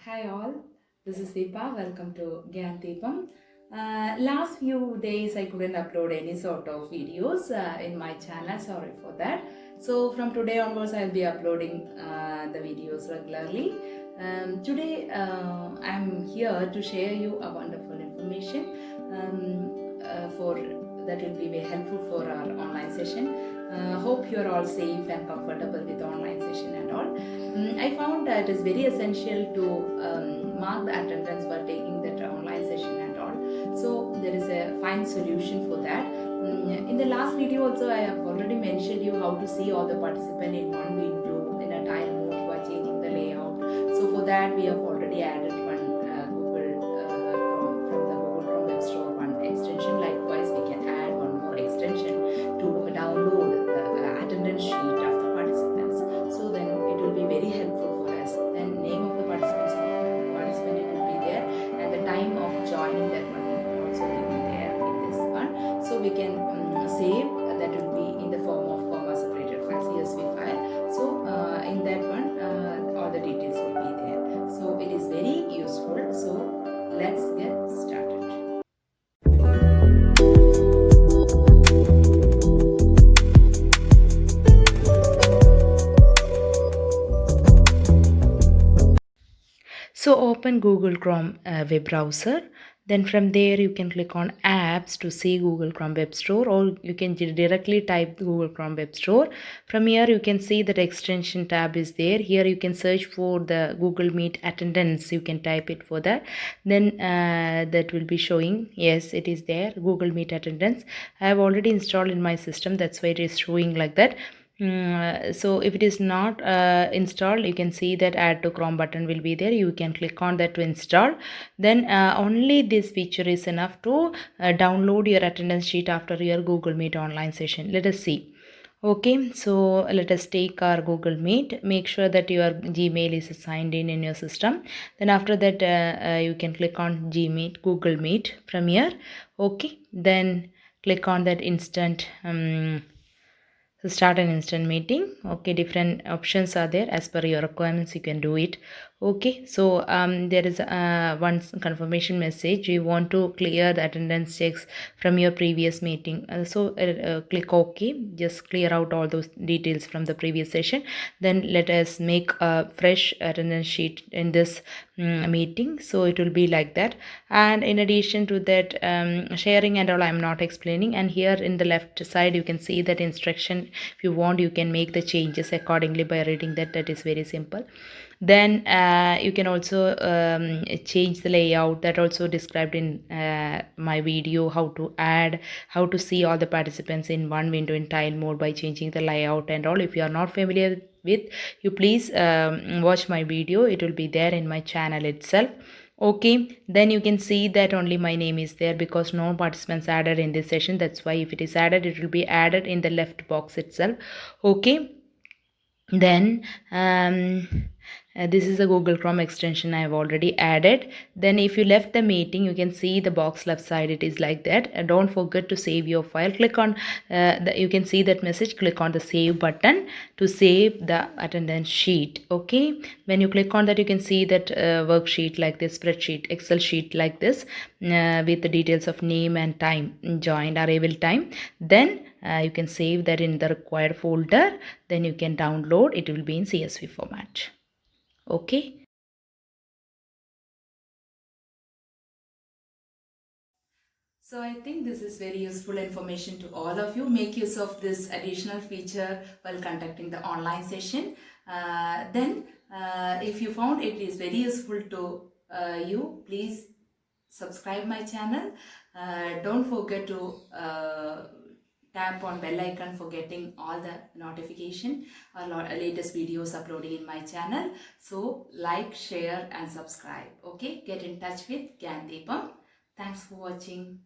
Hi all, this is Deepa. Welcome to Gyan Deepam. Last few days I couldn't upload any sort of videos in my channel. Sorry for that. So from today onwards I'll be uploading the videos regularly. Today I'm here to share you a wonderful information for that will be very helpful for our online session. Hope you are all safe and comfortable with online session and all. I found that it is very essential to mark the attendance while taking that online session and all. So there is a fine solution for that. In the last video also I have already mentioned you how to see all the participants in one window in a tile mode by changing the layout. So for that we have already added one Google Chrome from the Google Chrome Web Store one extension. Likewise we can add one more extension to download the attendance sheet of the participants. So then it will be very helpful for us. Then name of the participant it will be there, and the time of joining that one will also will be there in this one. So we can save that will be in the form of comma separated file, CSV file. So in that one all the details will be there. So it is very useful. So let's get started. So open Google Chrome web browser. Then from there you can click on apps to see Google Chrome Web Store, or you can directly type Google Chrome Web Store. From here you can see that extension tab is there. Here you can search for the Google Meet attendance. You can type it for that. Then that will be showing, yes, it is there, Google Meet attendance. I have already installed in my system. That's why it is showing like that. So if it is not installed, you can see that add to Chrome button will be there. You can click on that to install. Then only this feature is enough to download your attendance sheet after your Google Meet online session. Let us see. Okay, so let us take our Google Meet. Make sure that your Gmail is signed in your system. Then after that you can click on Gmeet, Google Meet from here. Okay, then click on that instant so start an instant meeting. Okay, different options are there. As per your requirements you can do it. Okay, so there is one confirmation message. You want to clear the attendance checks from your previous meeting. Click OK. Just clear out all those details from the previous session. Then let us make a fresh attendance sheet in this meeting. So it will be like that. And in addition to that, sharing and all I'm not explaining. And here in the left side you can see that instruction. If you want, you can make the changes accordingly by reading that. That is very simple. Then you can also change the layout. That also described in my video, how to see all the participants in one window in tile mode by changing the layout and all. If you are not familiar with, you please watch my video. It will be there in my channel itself. Okay, then you can see that only my name is there because no participants added in this session. That's why if it is added, it will be added in the left box itself. Okay, then this is a Google Chrome extension I have already added. Then if you left the meeting, you can see the box left side, it is like that. And don't forget to save your file. Click on you can see that message. Click on the save button to save the attendance sheet. Okay, when you click on that, you can see that worksheet like this, spreadsheet, Excel sheet like this, with the details of name and time, joined, arrival time. Then you can save that in the required folder. Then you can download. It will be in CSV format. Okay. So I think this is very useful information to all of you. Make use of this additional feature while conducting the online session. If you found it is very useful to you, please subscribe my channel. Don't forget to tap on bell icon for getting all the notification or latest videos uploading in my channel. So like, share and subscribe. Okay, get in touch with Gyan Deepam. Thanks for watching.